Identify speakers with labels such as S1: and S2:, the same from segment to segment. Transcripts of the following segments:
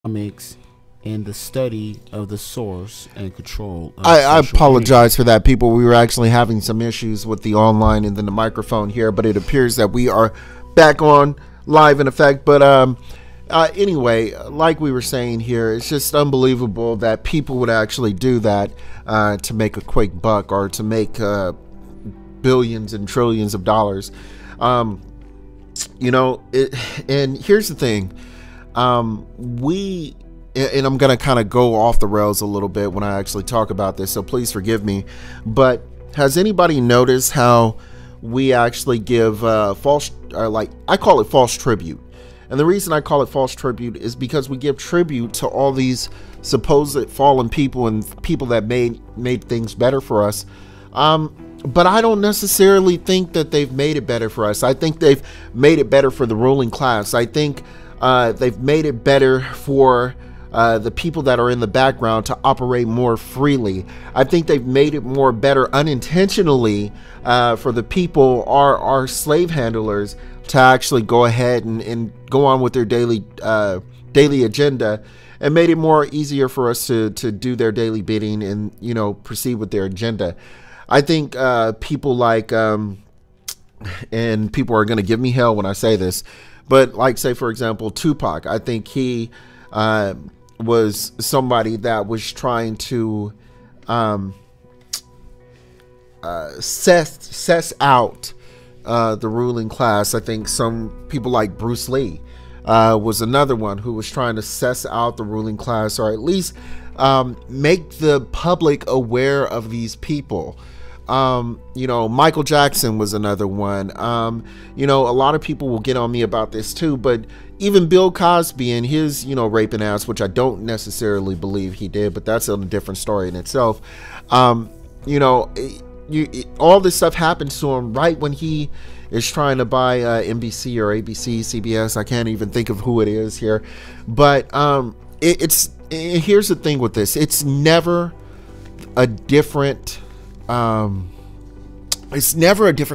S1: economics and the study of the source and control of
S2: I
S1: social
S2: apologize for that, people. We were actually having some issues with the online and then the microphone here, but it appears that we are back on live in effect. But anyway, like we were saying here, it's just unbelievable that people would actually do that to make a quick buck or to make billions and trillions of dollars. And here's the thing. And I'm going to kind of go off the rails a little bit when I actually talk about this, so please forgive me. But has anybody noticed how we actually give false, I call it false tribute. And the reason I call it false tribute is because we give tribute to all these supposed fallen people and people that made things better for us. But I don't necessarily think that they've made it better for us. I think they've made it better for the ruling class. I think they've made it better for the people that are in the background to operate more freely. I think they've made it more better unintentionally for the people, our slave handlers, to actually go ahead and go on with their daily agenda, and made it more easier for us to do their daily bidding and, you know, proceed with their agenda. I think people like, and people are going to give me hell when I say this, but like, say, for example, Tupac, I think he was somebody that was trying to suss out the ruling class. I think some people like Bruce Lee was another one who was trying to suss out the ruling class, or at least make the public aware of these people. Michael Jackson was another one. A lot of people will get on me about this too, but even Bill Cosby and his, raping ass, which I don't necessarily believe he did, but that's a different story in itself. All this stuff happens to him right when he is trying to buy NBC or ABC, CBS. I can't even think of who it is here, but here's the thing with this. It's never a different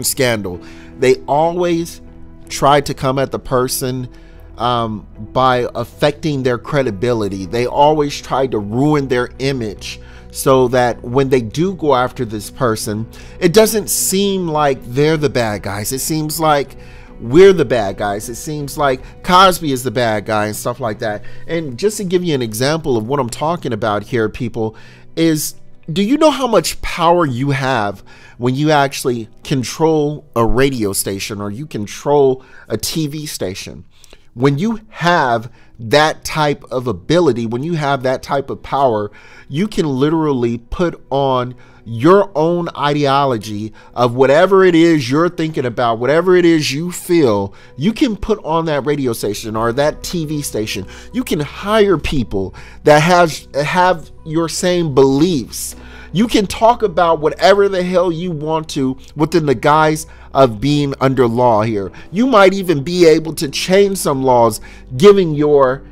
S2: scandal. They always try to come at the person by affecting their credibility. They always try to ruin their image, so that when they do go after this person, it doesn't seem like they're the bad guys. It seems like we're the bad guys. It seems like Cosby is the bad guy and stuff like that. And just to give you an example of what I'm talking about here, people, is, do you know how much power you have when you actually control a radio station or you control a TV station? When you have that type of ability, when you have that type of power, you can literally put on your own ideology of whatever it is you're thinking about, whatever it is you feel, you can put on that radio station or that TV station. You can hire people that have your same beliefs. You can talk about whatever the hell you want to within the guise of being under law here. You might even be able to change some laws, giving your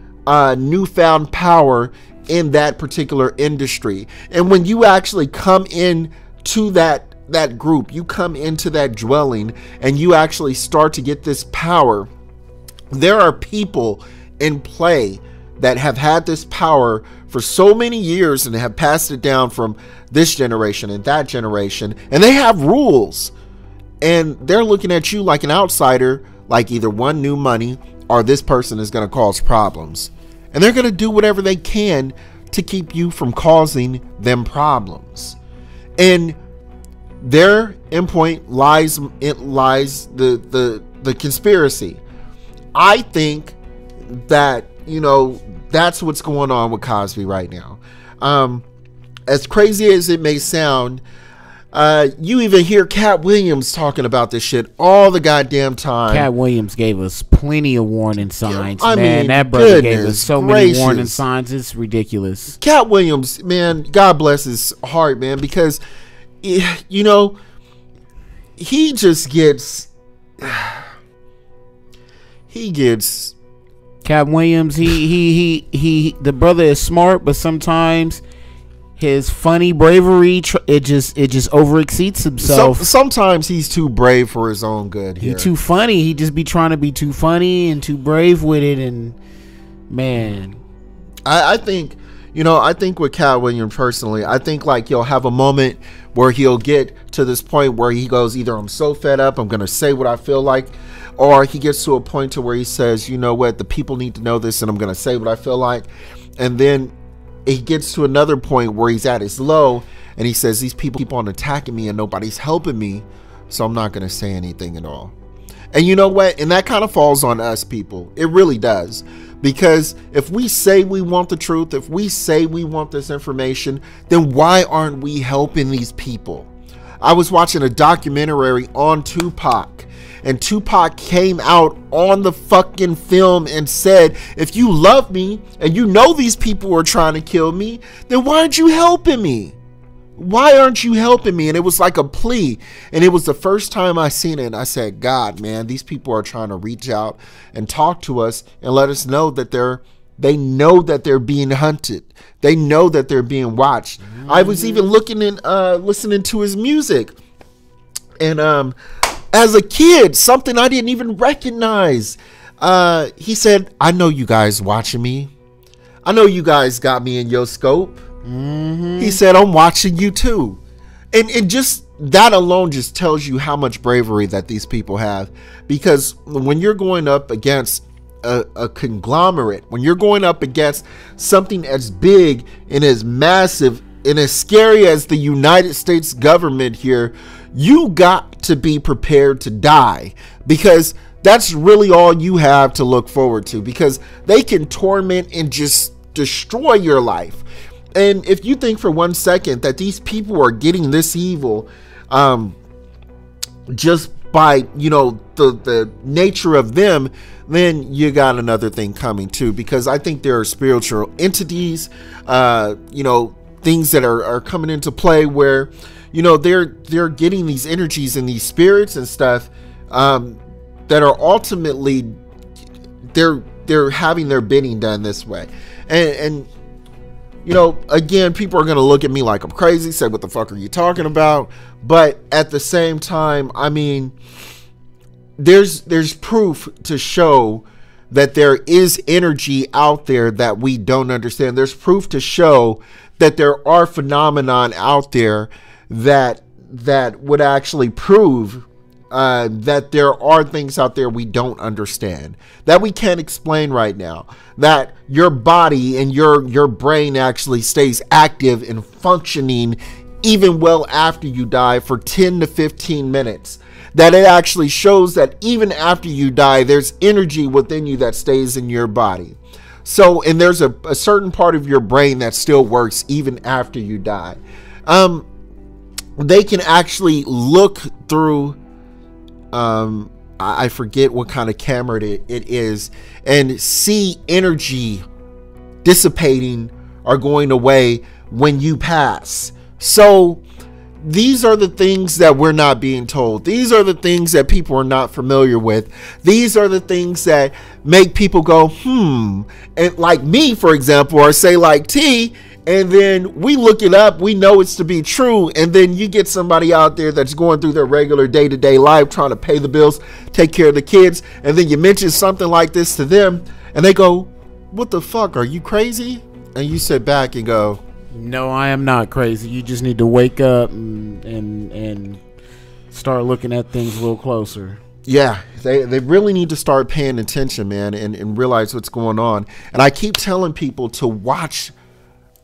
S2: newfound power in that particular industry. And when you actually come in to that group, you come into that dwelling and you actually start to get this power, there are people in play that have had this power for so many years and have passed it down from this generation and that generation, and they have rules, and they're looking at you like an outsider, like either one, new money, or this person is going to cause problems, and they're going to do whatever they can to keep you from causing them problems. And their endpoint lies the conspiracy. I think that, that's what's going on with Cosby right now. As crazy as it may sound, you even hear Cat Williams talking about this shit all the goddamn time.
S1: Cat Williams gave us plenty of warning signs.
S2: I mean,
S1: that brother gave us so many warning signs. It's ridiculous.
S2: Cat Williams, man, God bless his heart, man, because, he just gets... He gets...
S1: Cat Williams, the brother is smart, but sometimes his funny bravery, it just overexceeds himself.
S2: Sometimes he's too brave for his own good.
S1: He's too funny. He just be trying to be too funny and too brave with it, and man,
S2: I think, I think with Cat Williams personally, I think like he'll have a moment where he'll get to this point where he goes, either I'm so fed up, I'm going to say what I feel like, or he gets to a point to where he says, you know what, the people need to know this and I'm going to say what I feel like. And then he gets to another point where he's at his low and he says, these people keep on attacking me and nobody's helping me, so I'm not going to say anything at all. And you know what? And that kind of falls on us people. It really does. Because if we say we want the truth, if we say we want this information, then why aren't we helping these people? I was watching a documentary on Tupac, and Tupac came out on the fucking film and said, if you love me and you know these people are trying to kill me, then why aren't you helping me? Why aren't you helping me? And it was like a plea. And it was the first time I seen it. And I said, God, man, these people are trying to reach out and talk to us and let us know that they know that they're being hunted. They know that they're being watched. Mm-hmm. I was even looking and listening to his music. And as a kid, something I didn't even recognize. He said, I know you guys watching me. I know you guys got me in your scope. Mm-hmm. He said, I'm watching you too. And just that alone just tells you how much bravery that these people have. Because when you're going up against a conglomerate, when you're going up against something as big and as massive and as scary as the United States government here, you got to be prepared to die, because that's really all you have to look forward to, because they can torment and just destroy your life. And if you think for 1 second that these people are getting this evil just by, the nature of them, then you got another thing coming too. Because I think there are spiritual entities, things that are coming into play where, they're getting these energies and these spirits and stuff that are ultimately, they're having their bidding done this way. And again, people are going to look at me like I'm crazy, say, what the fuck are you talking about? But at the same time, I mean, there's proof to show that there is energy out there that we don't understand. There's proof to show that there are phenomenon out there that would actually prove that there are things out there we don't understand, that we can't explain right now, that your body and your brain actually stays active and functioning even well after you die for 10 to 15 minutes, that it actually shows that even after you die, there's energy within you that stays in your body. So, and there's a certain part of your brain that still works even after you die. They can actually look through, I forget what kind of camera it is, and see energy dissipating or going away when you pass. So these are the things that we're not being told. These are the things that people are not familiar with. These are the things that make people go, and like me, for example, or say like T, and then we look it up, we know it's to be true, and then you get somebody out there that's going through their regular day-to-day life, trying to pay the bills, take care of the kids, and then you mention something like this to them, and they go, what the fuck, are you crazy? And you sit back and go,
S1: no, I am not crazy. You just need to wake up and start looking at things a little closer.
S2: Yeah, they really need to start paying attention, man, and realize what's going on. And I keep telling people to watch,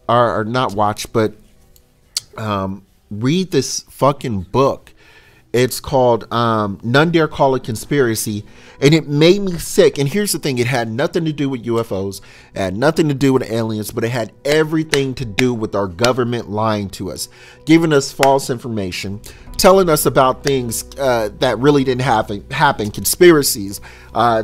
S2: or not watch, but read this fucking book. It's called None Dare Call It Conspiracy, and it made me sick. And here's the thing, it had nothing to do with UFOs, it had nothing to do with aliens, but it had everything to do with our government lying to us, giving us false information, telling us about things that really didn't happen, conspiracies,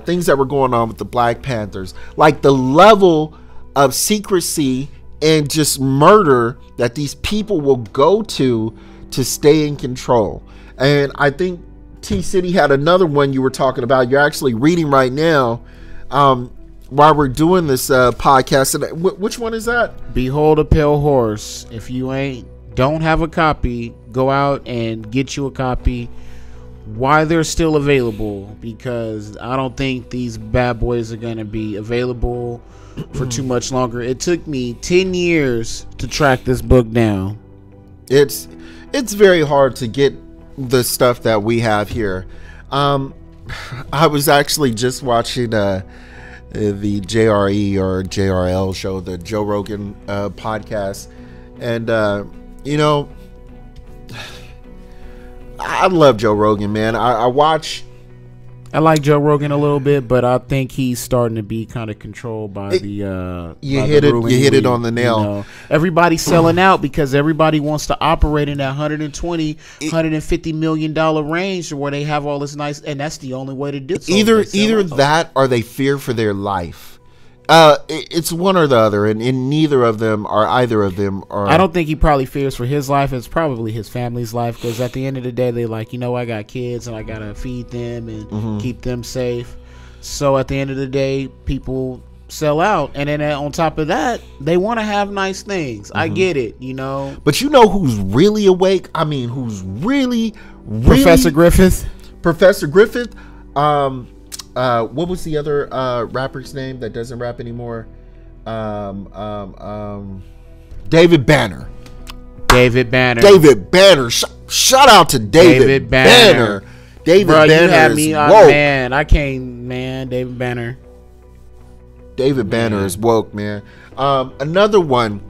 S2: things that were going on with the Black Panthers, like the level of secrecy and just murder that these people will go to stay in control. And I think T-City had another one you were talking about. You're actually reading right now while we're doing this podcast. And which one is that?
S1: Behold a Pale Horse. If you don't have a copy, go out and get you a copy while they're still available, because I don't think these bad boys are going to be available for too much longer. It took me 10 years to track this book down.
S2: It's very hard to get the stuff that we have here. I was actually just watching the JRE or JRL show, the Joe Rogan podcast, and you know, I love Joe Rogan, man.
S1: I like Joe Rogan a little bit, but I think he's starting to be kind of controlled by
S2: you hit it on the nail.
S1: You know, everybody's selling out because everybody wants to operate in that 150 million dollar range where they have all this nice, and that's the only way to do it. So
S2: either that or they fear for their life. It's one or the other, and neither of them or either of them are.
S1: I don't think he probably fears for his life. It's probably his family's life, because at the end of the day, they like, you know, I got kids and I gotta feed them and keep them safe. So at the end of the day, people sell out, and then on top of that, they want to have nice things. I get it, you know.
S2: But you know who's really awake? I mean, who's really
S1: Professor Griffith.
S2: Professor Griffith. What was the other rapper's name that doesn't rap anymore? David Banner.
S1: David Banner.
S2: David Banner. Shout out to David Banner. David
S1: Bro,
S2: Banner
S1: you had
S2: is
S1: me
S2: woke.
S1: Man, I can't, man. David Banner.
S2: David Banner is woke, man. Another one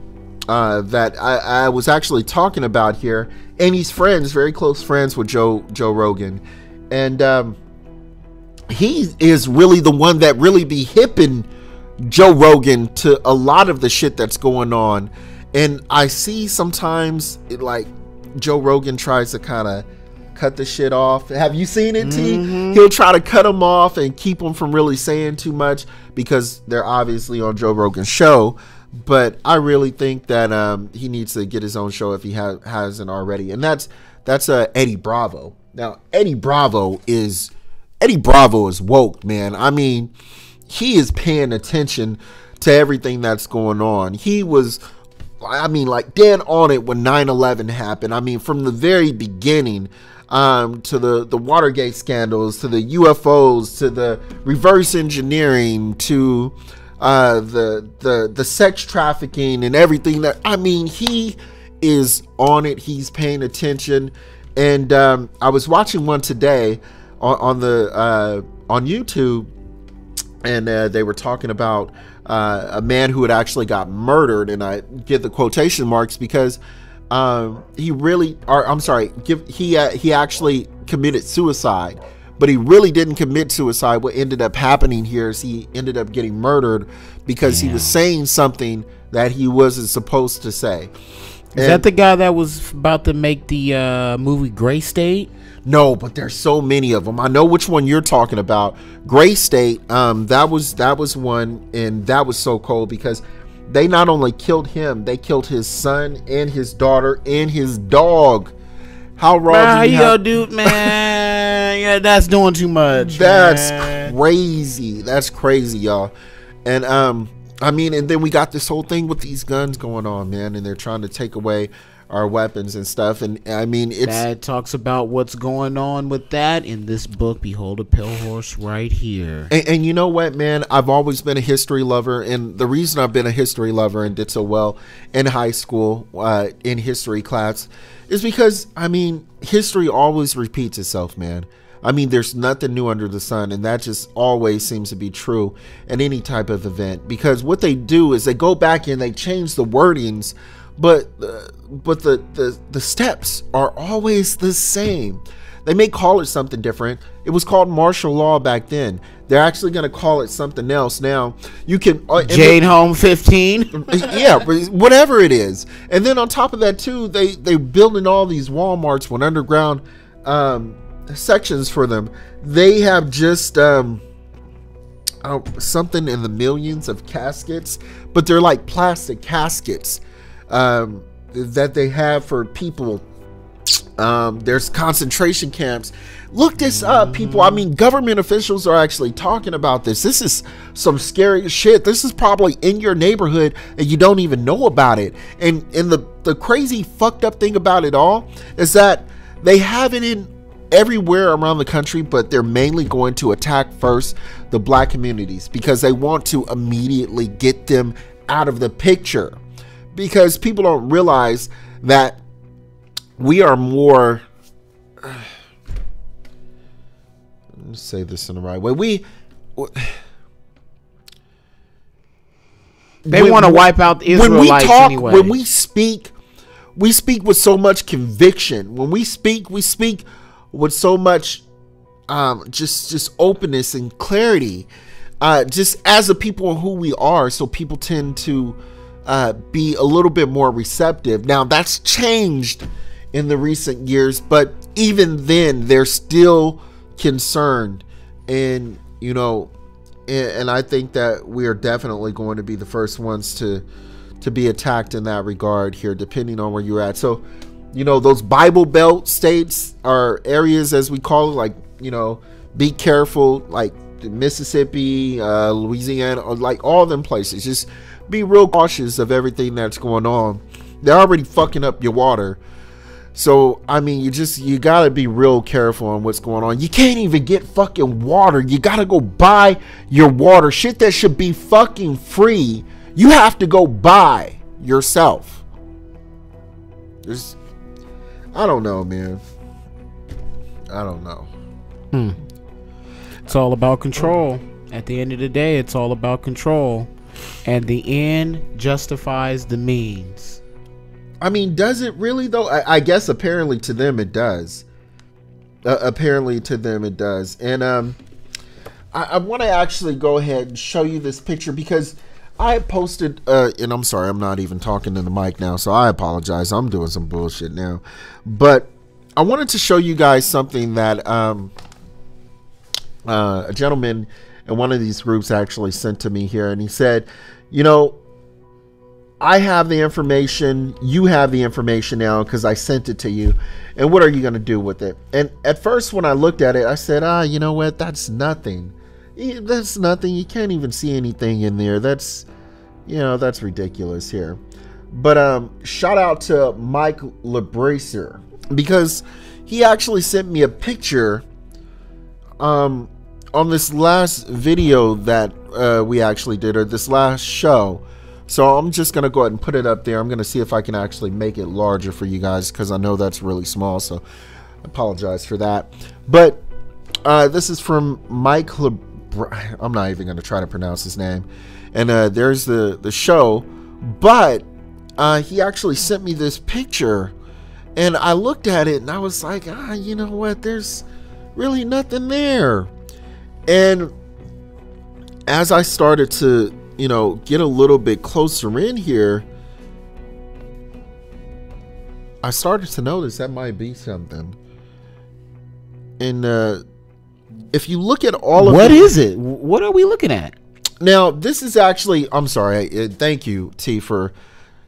S2: that I was actually talking about here, and he's friends, very close friends with Joe Rogan, and he is really the one that really be hipping Joe Rogan to a lot of the shit that's going on. And I see sometimes like Joe Rogan tries to kind of cut the shit off. Have you seen it, T? He'll try to cut them off and keep them from really saying too much because they're obviously on Joe Rogan's show. But I really think that he needs to get his own show if he hasn't already. And that's Eddie Bravo. Now, Eddie Bravo is woke, man. I mean, he is paying attention to everything that's going on. He was, I mean, like dead on it when 9/11 happened. I mean, from the very beginning, to the Watergate scandals, to the UFOs, to the reverse engineering, to the sex trafficking and everything that, I mean, he is on it. He's paying attention. And I was watching one today on YouTube, and they were talking about a man who had actually got murdered, and I give the quotation marks because he actually committed suicide, but he really didn't commit suicide. What ended up happening here is he ended up getting murdered because he was saying something that he wasn't supposed to say.
S1: Is that the guy that was about to make the movie Gray State?
S2: No, but there's so many of them. I know which one you're talking about. Gray State, that was one, and that was so cold because they not only killed him, they killed his son and his daughter and his dog. How raw do you have?
S1: Dude, man. Yeah, that's doing too much.
S2: That's crazy. That's crazy, y'all. And I mean, and then we got this whole thing with these guns going on, man, and they're trying to take away our weapons and stuff. And I mean,
S1: that talks about what's going on with that in this book, Behold a Pale Horse, right here.
S2: And you know what, man, I've always been a history lover, and the reason I've been a history lover and did so well in high school in history class is because, I mean, history always repeats itself, man. I mean, there's nothing new under the sun, and that just always seems to be true in any type of event, because what they do is they go back and they change the wordings, but the steps are always the same. They may call it something different. It was called martial law back then. They're actually going to call it something else now. You can
S1: Jade Home 15.
S2: Yeah, whatever it is. And then on top of that too, they're building all these Walmarts with underground sections for them. They have just something in the millions of caskets, but they're like plastic caskets that they have for people. There's concentration camps. Look this up, people. I mean, government officials are actually talking about this. This is some scary shit. This is probably in your neighborhood and you don't even know about it. And the crazy fucked up thing about it all is that they have it in everywhere around the country, but they're mainly going to attack first the black communities because they want to immediately get them out of the picture, because people don't realize that we are more, let's say this in the right way,
S1: they want to wipe out the Israelites anyway.
S2: When we speak with so much conviction. When we speak with so much just openness and clarity, just as a people who we are. So people tend to be a little bit more receptive. Now that's changed in the recent years, but even then they're still concerned. And you know, and I think that we are definitely going to be the first ones to be attacked in that regard here, depending on where you're at. So, you know, those Bible Belt states are areas, as we call it, like, you know, be careful, like Mississippi, Louisiana, or like all them places. Just be real cautious of everything that's going on. They're already fucking up your water. So, I mean, you gotta be real careful on what's going on. You can't even get fucking water. You gotta go buy your water. Shit that should be fucking free, you have to go buy yourself. I don't know, man. I don't know.
S1: It's all about control. At the end of the day, it's all about control. And the end justifies the means.
S2: I mean, does it really though? I guess apparently to them it does. Apparently to them it does. And I want to actually go ahead and show you this picture because I posted, and I'm sorry, I'm not even talking to the mic now, so I apologize. I'm doing some bullshit now. But I wanted to show you guys something that a gentleman in one of these groups actually sent to me here. And he said, you know, I have the information, you have the information now because I sent it to you. And what are you going to do with it? And at first when I looked at it, I said, you know what? That's nothing. That's nothing. You can't even see anything in there. That's, you know, that's ridiculous here. But shout out to Mike LeBracer because he actually sent me a picture on this last video that we actually did, or this last show. So I'm just going to go ahead and put it up there. I'm going to see if I can actually make it larger for you guys because I know that's really small. So I apologize for that. But this is from Mike I'm not even going to try to pronounce his name. And there's the show. But he actually sent me this picture. And I looked at it and I was like, you know what? There's really nothing there. And as I started to, you know, get a little bit closer in here, I started to notice that might be something. And if you look at all of
S1: what is it? What are we looking at?
S2: Now, this is actually, I'm sorry, thank you, T, for,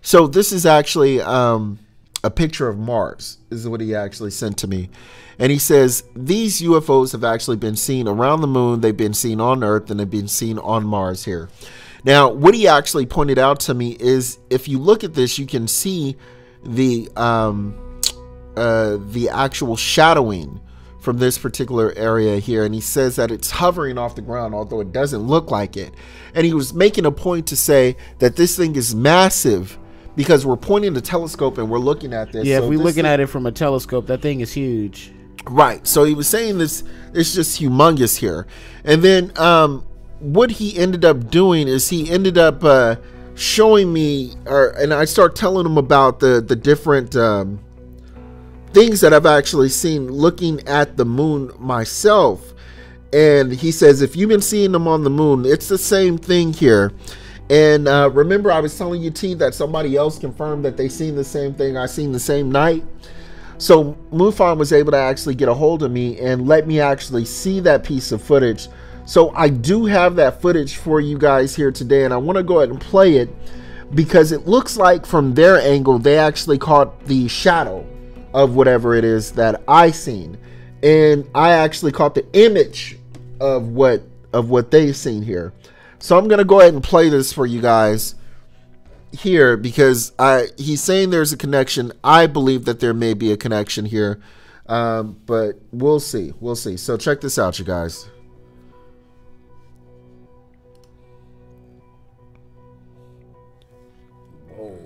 S2: so this is actually a picture of Mars. This is what he actually sent to me. And he says, these UFOs have actually been seen around the moon, they've been seen on Earth, and they've been seen on Mars here. Now, what he actually pointed out to me is, if you look at this, you can see the actual shadowing from this particular area here. And he says that it's hovering off the ground, although it doesn't look like it. And he was making a point to say that this thing is massive because we're pointing the telescope and we're looking at this.
S1: Yeah, so if we're looking at it from a telescope, that thing is huge.
S2: Right. So he was saying this, it's just humongous here. And then what he ended up doing is he ended up showing me, and I start telling him about the different things that I've actually seen looking at the moon myself. And he says, if you've been seeing them on the moon, it's the same thing here. And remember, I was telling you, T, that somebody else confirmed that they seen the same thing I seen the same night. So MUFON was able to actually get a hold of me and let me actually see that piece of footage. So I do have that footage for you guys here today, and I want to go ahead and play it because it looks like from their angle they actually caught the shadow of whatever it is that I seen, and I actually caught the image of what they've seen here. So I'm gonna go ahead and play this for you guys here because he's saying there's a connection. I believe that there may be a connection here But we'll see. We'll see. So check this out, you guys.
S1: Whoa.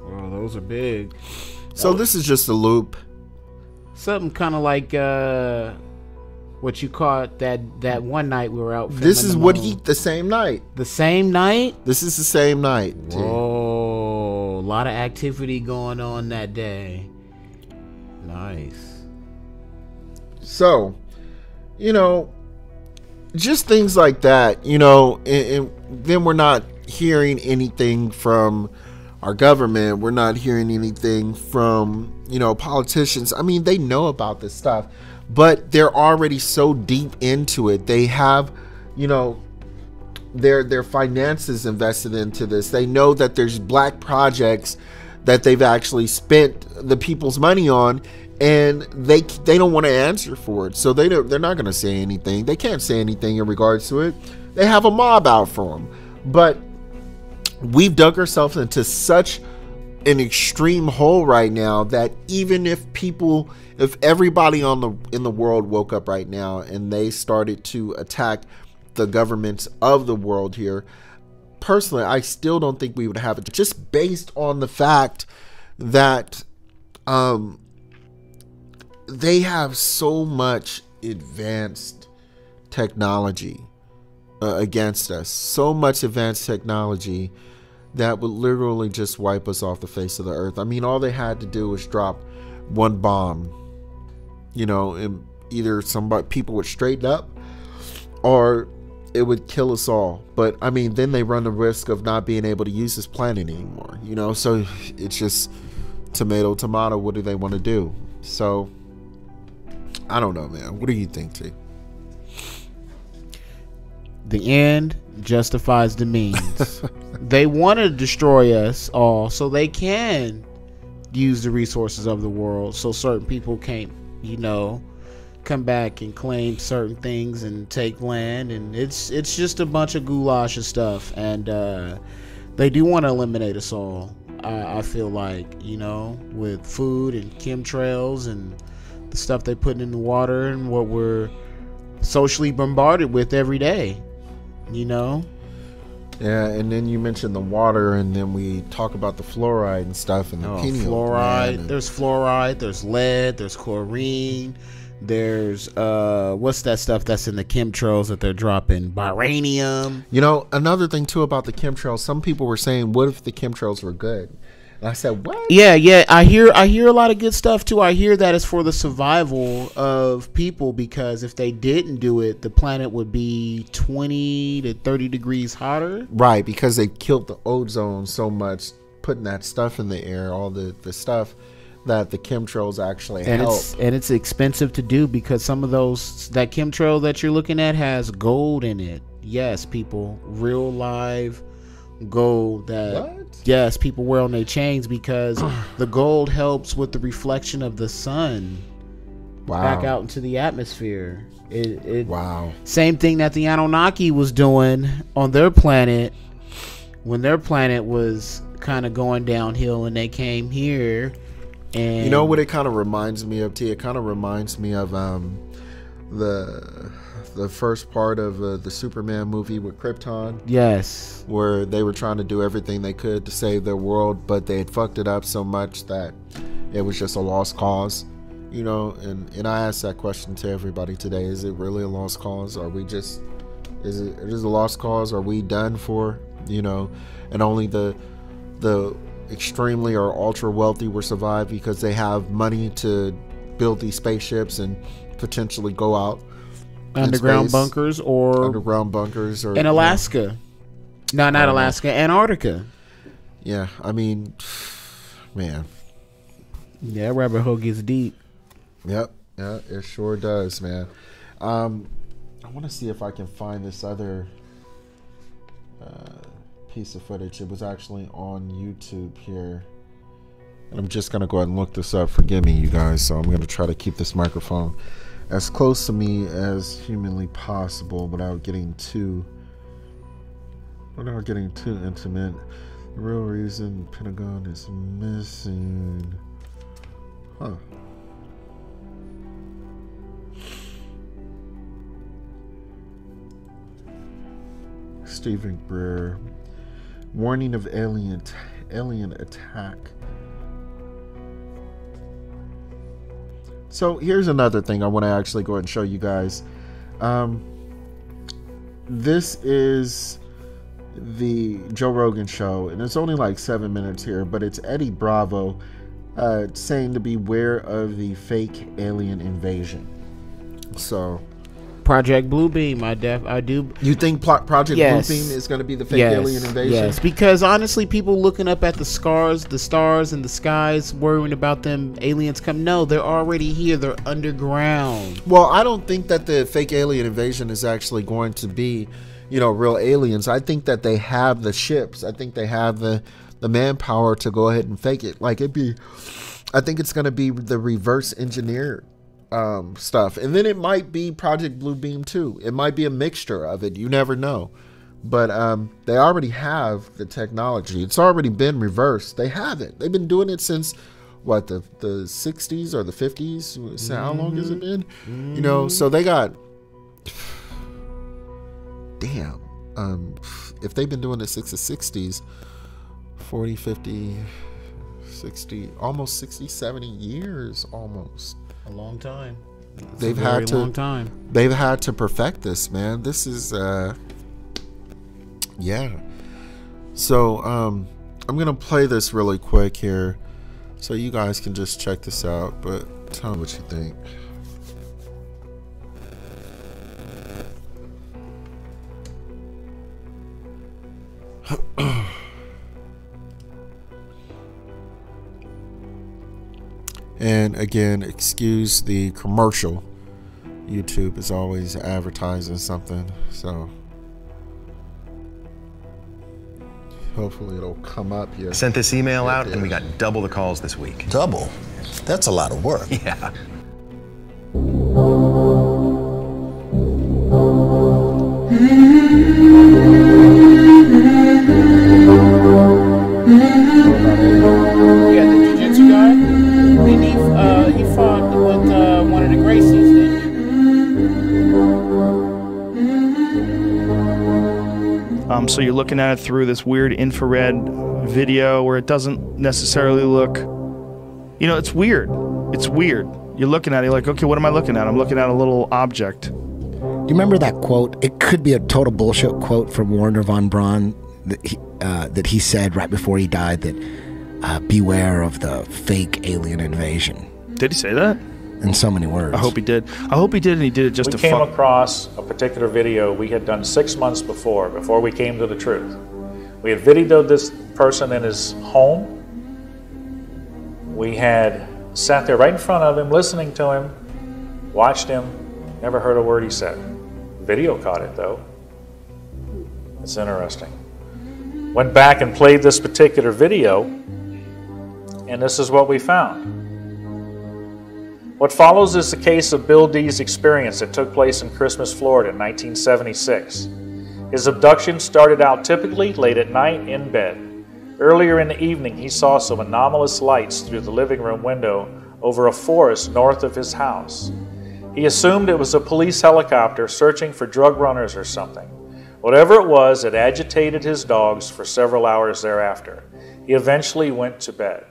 S1: Oh, those are big.
S2: So this is just a loop.
S1: Something kind of like what you caught that one night we were out.
S2: This is what the same night.
S1: The same night?
S2: This is the same night.
S1: Whoa, a lot of activity going on that day. Nice.
S2: So, you know, just things like that, you know, and then we're not hearing anything from our government. We're not hearing anything from, you know, politicians. I mean, they know about this stuff, but they're already so deep into it. They have, you know, their finances invested into this. They know that there's black projects that they've actually spent the people's money on, and they don't want to answer for it. So they're not going to say anything. They can't say anything in regards to it. They have a mob out for them. But we've dug ourselves into such an extreme hole right now that even if everybody in the world woke up right now and they started to attack the governments of the world here, personally, I still don't think we would have it, just based on the fact that they have so much advanced technology against us, so much advanced technology that would literally just wipe us off the face of the earth. I mean, all they had to do was drop one bomb, you know, and either people would straighten up or it would kill us all. But I mean, then they run the risk of not being able to use this planet anymore, you know. So it's just tomato. What do they want to do? So I don't know, man. What do you think, T?
S1: The end justifies the means. They want to destroy us all so they can use the resources of the world, so certain people can't, you know, come back and claim certain things and take land. And it's just a bunch of goulash and stuff. And they do want to eliminate us all. I feel like, you know, with food and chemtrails and the stuff they put in the water and what we're socially bombarded with every day, you know.
S2: Yeah, and then you mentioned the water, and then we talk about the fluoride and stuff, and the
S1: fluoride. There's fluoride, there's lead, there's chlorine, there's what's that stuff that's in the chemtrails that they're dropping? Barium.
S2: You know, another thing too about the chemtrails, some people were saying, what if the chemtrails were good? And I said, what?
S1: Yeah. I hear a lot of good stuff too. I hear that it's for the survival of people, because if they didn't do it, the planet would be 20 to 30 degrees hotter.
S2: Right, because they killed the ozone so much, putting that stuff in the air, all the stuff that the chemtrails actually help.
S1: It's expensive to do, because some of that chemtrail that you're looking at has gold in it. Yes, people, real live gold that yes, people wear on their chains, because the gold helps with the reflection of the sun back out into the atmosphere. Wow. Same thing that the Anunnaki was doing on their planet when their planet was kind of going downhill, and they came here. And
S2: you know what it kind of reminds me of, T? It kind of reminds me of the first part of the Superman movie with Krypton.
S1: Yes.
S2: Where they were trying to do everything they could to save their world, but they had fucked it up so much that it was just a lost cause. You know, and I asked that question to everybody today. Is it really a lost cause? Are we just, is it a lost cause? Are we done for? You know, and only the extremely or ultra wealthy will survive because they have money to build these spaceships and potentially go out
S1: underground bunkers or
S2: in
S1: Alaska. No, not Alaska, Antarctica.
S2: Yeah, I mean, man.
S1: Yeah, rabbit hole gets deep.
S2: Yep, yeah, it sure does, man. I want to see if I can find this other piece of footage. It was actually on YouTube here. And I'm just going to go ahead and look this up. Forgive me, you guys. So I'm going to try to keep this microphone as close to me as humanly possible without getting too intimate. The real reason Pentagon is missing. Huh. Stephen Greer. Warning of alien attack. So here's another thing I want to actually go ahead and show you guys. This is the Joe Rogan show, and it's only like 7 minutes here, but it's Eddie Bravo saying to beware of the fake alien invasion. So
S1: Project Bluebeam, I do.
S2: You think Project
S1: Yes.
S2: Bluebeam is going to be the fake
S1: Yes,
S2: alien invasion?
S1: yes, because honestly, people looking up at the stars in the skies, worrying about them aliens come. No, they're already here. They're underground.
S2: Well, I don't think that the fake alien invasion is actually going to be, real aliens. I think that they have the ships. I think they have the manpower to go ahead and fake it. I think it's going to be the reverse engineered stuff, and then it might be Project Bluebeam too. It might be a mixture of it. You never know. But they already have the technology. It's already been reversed. They have it. They've been doing it since what, the 60s or the 50s? So how long has it been? So they got, damn, if they've been doing it since the 60s, 40, 50, 60, almost 60, 70 years almost.
S1: A long time.
S2: They've had to perfect this, man. This is yeah. So I'm gonna play this really quick here so you guys can just check this out, but tell me what you think. And again, excuse the commercial. YouTube is always advertising something, so hopefully it'll come up here.
S3: Sent this email out and we got double the calls this week.
S4: Double? That's a lot of work.
S3: Yeah.
S1: Yeah, the jiu-jitsu guy. And he fought with one of the Gracies, didn't he?
S5: So you're looking at it through this weird infrared video where it doesn't necessarily look, it's weird. It's weird. You're looking at it, you're like, okay, what am I looking at? I'm looking at a little object.
S4: Do you remember that quote? It could be a total bullshit quote from Wernher von Braun that he said right before he died that beware of the fake alien invasion.
S5: Did he say that?
S4: In so many words.
S5: I hope he did. I hope he did, and he did it just to
S6: We came across a particular video we had done 6 months before we came to the truth. We had videoed this person in his home. We had sat there right in front of him, listening to him, watched him, never heard a word he said. Video caught it, though. It's interesting. Went back and played this particular video, and this is what we found. What follows is the case of Bill D's experience that took place in Christmas, Florida in 1976. His abduction started out typically late at night in bed. Earlier in the evening, he saw some anomalous lights through the living room window over a forest north of his house. He assumed it was a police helicopter searching for drug runners or something. Whatever it was, it agitated his dogs for several hours thereafter. He eventually went to bed.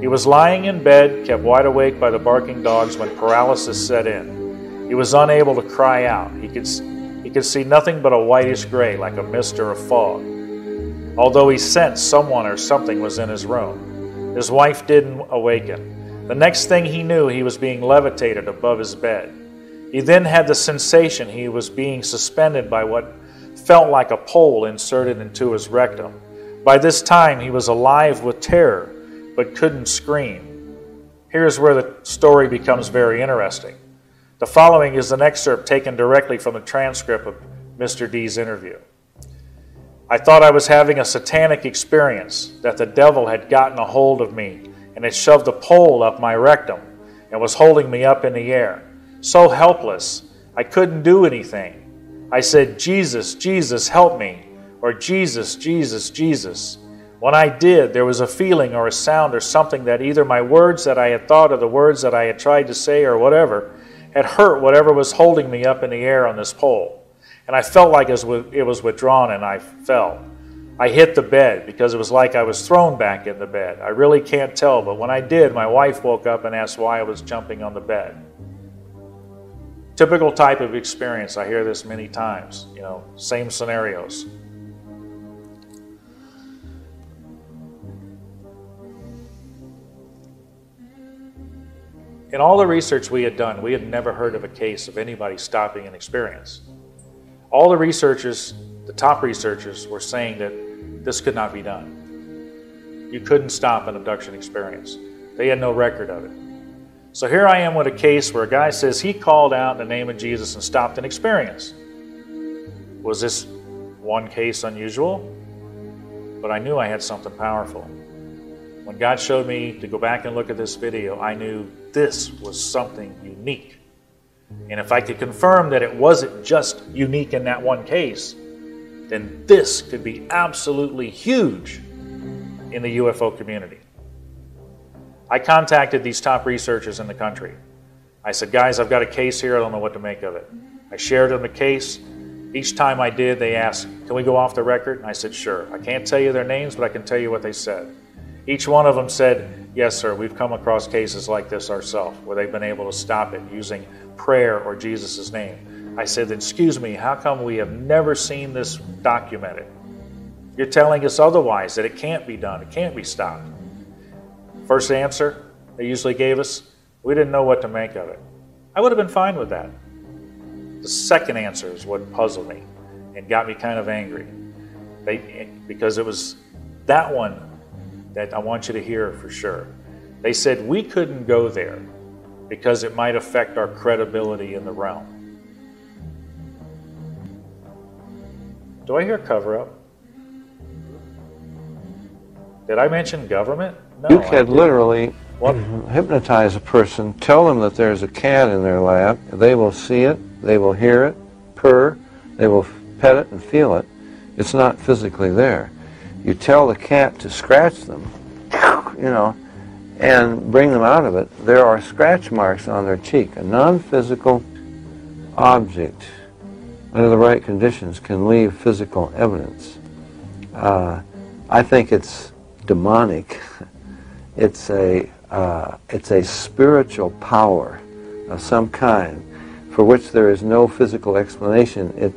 S6: He was lying in bed, kept wide awake by the barking dogs when paralysis set in. He was unable to cry out. He could see nothing but a whitish gray, like a mist or a fog. Although he sensed someone or something was in his room. His wife didn't awaken. The next thing he knew, he was being levitated above his bed. He then had the sensation he was being suspended by what felt like a pole inserted into his rectum. By this time, he was alive with terror, but couldn't scream. Here's where the story becomes very interesting. The following is an excerpt taken directly from the transcript of Mr. D's interview. I thought I was having a satanic experience, that the devil had gotten a hold of me and had shoved a pole up my rectum and was holding me up in the air. So helpless, I couldn't do anything. I said, Jesus, Jesus, help me, or Jesus, Jesus, Jesus. When I did, there was a feeling or a sound or something that either my words that I had thought or the words that I had tried to say or whatever had hurt whatever was holding me up in the air on this pole. And I felt like it was withdrawn, and I fell. I hit the bed because it was like I was thrown back in the bed. I really can't tell, but when I did, my wife woke up and asked why I was jumping on the bed. Typical type of experience. I hear this many times, you know, same scenarios. In all the research we had done, we had never heard of a case of anybody stopping an experience. All the researchers, the top researchers, were saying that this could not be done. You couldn't stop an abduction experience. They had no record of it. So here I am with a case where a guy says he called out in the name of Jesus and stopped an experience. Was this one case unusual? But I knew I had something powerful. When God showed me to go back and look at this video, I knew this was something unique. And if I could confirm that it wasn't just unique in that one case, then this could be absolutely huge in the UFO community. I contacted these top researchers in the country. I said, guys, I've got a case here. I don't know what to make of it. I shared them the case. Each time I did, they asked, can we go off the record? And I said, sure. I can't tell you their names, but I can tell you what they said. Each one of them said, yes, sir, we've come across cases like this ourselves, where they've been able to stop it using prayer or Jesus' name. I said, excuse me, how come we have never seen this documented? You're telling us otherwise, that it can't be done, it can't be stopped. First answer they usually gave us, we didn't know what to make of it. I would have been fine with that. The second answer is what puzzled me and got me kind of angry. Because it was that one that I want you to hear for sure. They said we couldn't go there because it might affect our credibility in the realm. Do I hear cover-up? Did I mention government? No,
S7: you could literally hypnotize a person, tell them that there's a cat in their lap, they will see it, they will hear it, purr, they will pet it and feel it. It's not physically there. You tell the cat to scratch them, you know, and bring them out of it. There are scratch marks on their cheek. A non-physical object, under the right conditions, can leave physical evidence. I think it's demonic. It's a spiritual power of some kind for which there is no physical explanation.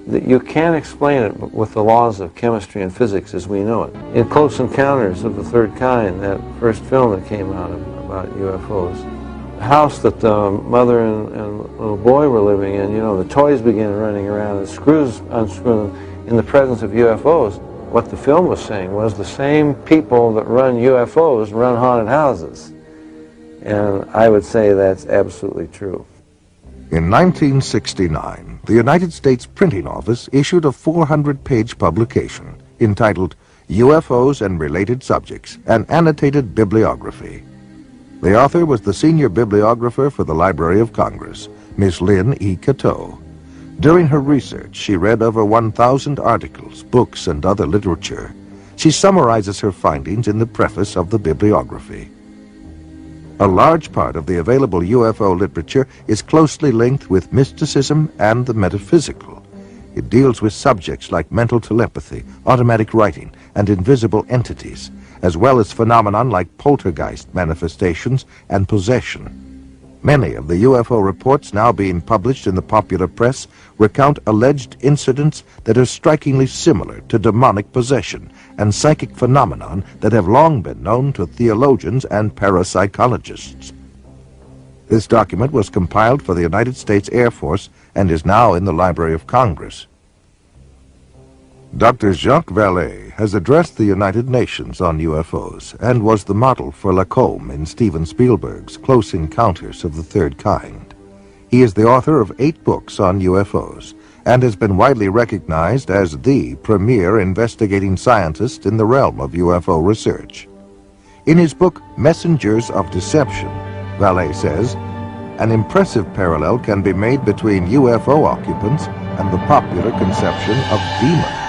S7: You can't explain it with the laws of chemistry and physics as we know it. In Close Encounters of the Third Kind, that first film that came out about UFOs, the house that the mother and little boy were living in, you know, the toys began running around and screws unscrew them in the presence of UFOs. What the film was saying was the same people that run UFOs run haunted houses. And I would say that's absolutely true.
S8: In 1969, the United States Printing Office issued a 400-page publication entitled UFOs and Related Subjects, an Annotated Bibliography. The author was the senior bibliographer for the Library of Congress, Miss Lynn E. Cateau. During her research, she read over 1,000 articles, books, and other literature. She summarizes her findings in the preface of the bibliography. A large part of the available UFO literature is closely linked with mysticism and the metaphysical. It deals with subjects like mental telepathy, automatic writing, and invisible entities, as well as phenomenon like poltergeist manifestations and possession. Many of the UFO reports now being published in the popular press recount alleged incidents that are strikingly similar to demonic possession and psychic phenomenon that have long been known to theologians and parapsychologists. This document was compiled for the United States Air Force and is now in the Library of Congress. Dr. Jacques Vallée has addressed the United Nations on UFOs and was the model for Lacombe in Steven Spielberg's Close Encounters of the Third Kind. He is the author of 8 books on UFOs and has been widely recognized as the premier investigating scientist in the realm of UFO research. In his book, Messengers of Deception, Vallée says, an impressive parallel can be made between UFO occupants and the popular conception of demons.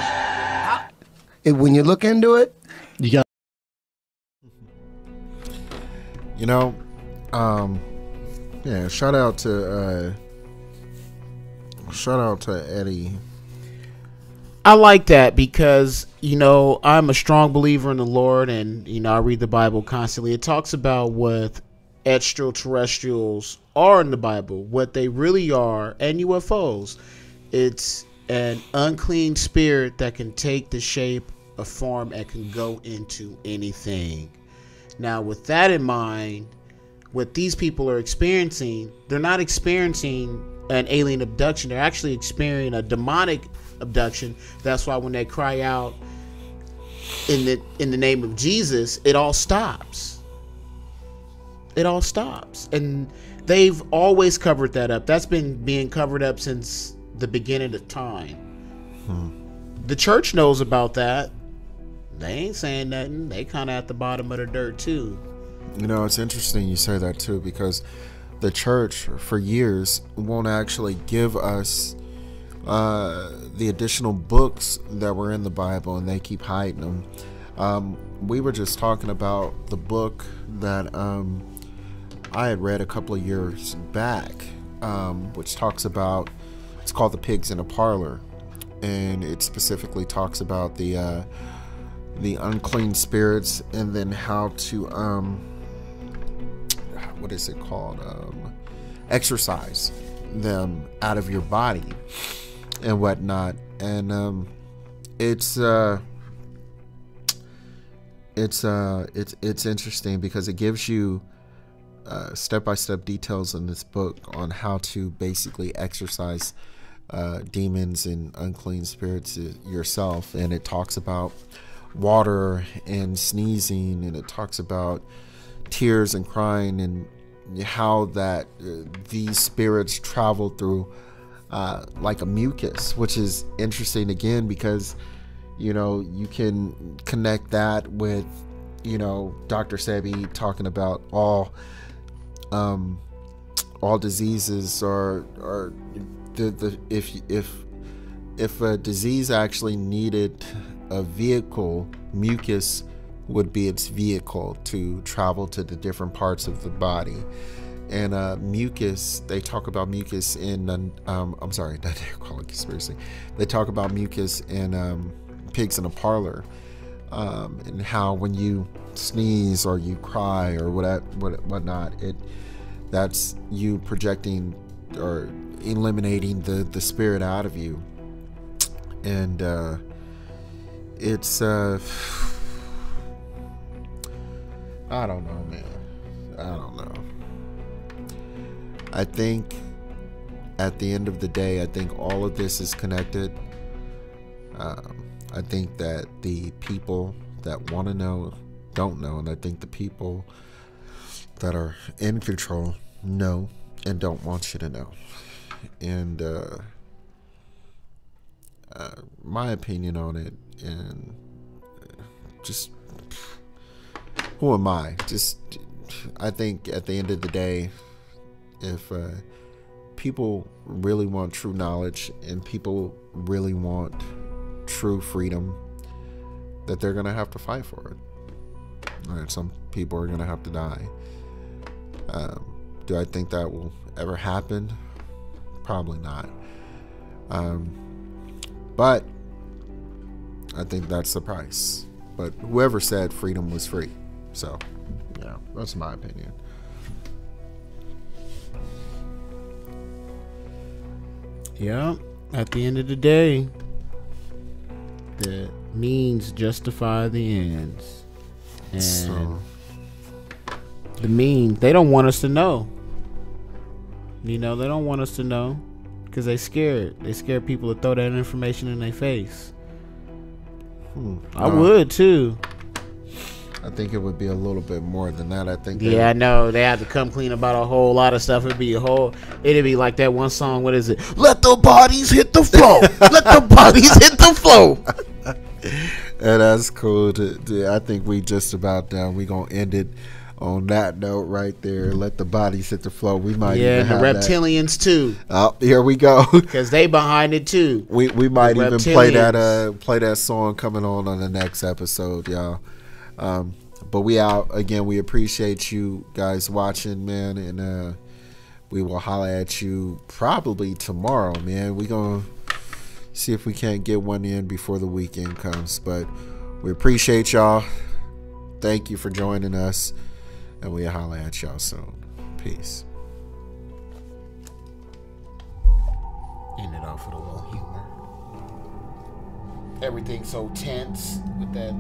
S4: When you look into it, You got.
S2: You know, yeah. Shout out to Eddie.
S1: I like that because, you know, I'm a strong believer in the Lord, and, you know, I read the Bible constantly. It talks about what extraterrestrials are in the Bible, what they really are, and UFOs. It's an unclean spirit that can take the shape, a form, and can go into anything. Now, with that in mind, what these people are experiencing, they're not experiencing an alien abduction. They're actually experiencing a demonic abduction. That's why when they cry out in the name of Jesus, it all stops. It all stops. And they've always covered that up. That's been being covered up since the beginning of time. The church knows about that. They ain't saying nothing. They kind of at the bottom of the dirt too.
S2: You know, it's interesting you say that too, because the church for years won't actually give us the additional books that were in the Bible, and they keep hiding them. We were just talking about the book that I had read a couple of years back, which talks about, it's called The Pigs in a Parlor, and it specifically talks about the unclean spirits, and then how to what is it called, exorcise them out of your body and whatnot. And it's interesting because it gives you step-by-step details in this book on how to basically exorcise demons and unclean spirits yourself. And it talks about water and sneezing, and it talks about tears and crying, and how that these spirits travel through like a mucus, which is interesting again because, you know, you can connect that with, you know, Dr. Sebi talking about all diseases are if a disease actually needed a vehicle, mucus would be its vehicle to travel to the different parts of the body. And mucus, they talk about mucus in I'm sorry, not call it conspiracy. They talk about mucus in Pigs in a Parlor, and how when you sneeze or you cry or whatnot, that's you projecting or eliminating the spirit out of you. And it's I don't know, man. I don't know. I think at the end of the day, I think all of this is connected. I think that the people that want to know don't know, and I think the people that are in control know and don't want you to know. And my opinion on it, and just who am I? Just, I think at the end of the day, if people really want true knowledge and people really want true freedom, that they're gonna have to fight for it. And some people are gonna have to die. Do I think that will ever happen? Probably not. But I think that's the price. But whoever said freedom was free. So, yeah, that's my opinion.
S1: Yeah, at the end of the day, the means justify the ends. And
S2: So,
S1: the means, they don't want us to know. You know, they don't want us to know because they scared. They scare people to throw that information in their face. I would too.
S2: I think it would be a little bit more than that. I think.
S1: Yeah, I know. They have to come clean about a whole lot of stuff. It'd be like that one song. What is it? Let the bodies hit the floor. Let the bodies hit the floor.
S2: And that's cool. I think we just about done. We gonna end it. On that note, right there, let the bodies hit the floor. We might
S1: Yeah,
S2: even
S1: and the
S2: have
S1: reptilians too.
S2: Oh, here we go.
S1: Because they behind it too.
S2: We might even play
S1: reptilians.
S2: that song coming on the next episode, y'all. But we out again. We appreciate you guys watching, man, and we will holler at you probably tomorrow, man. We gonna see if we can't get one in before the weekend comes. But we appreciate y'all. Thank you for joining us, and we'll holler at y'all soon. Peace.
S1: End it off with a little humor. Everything's so tense with that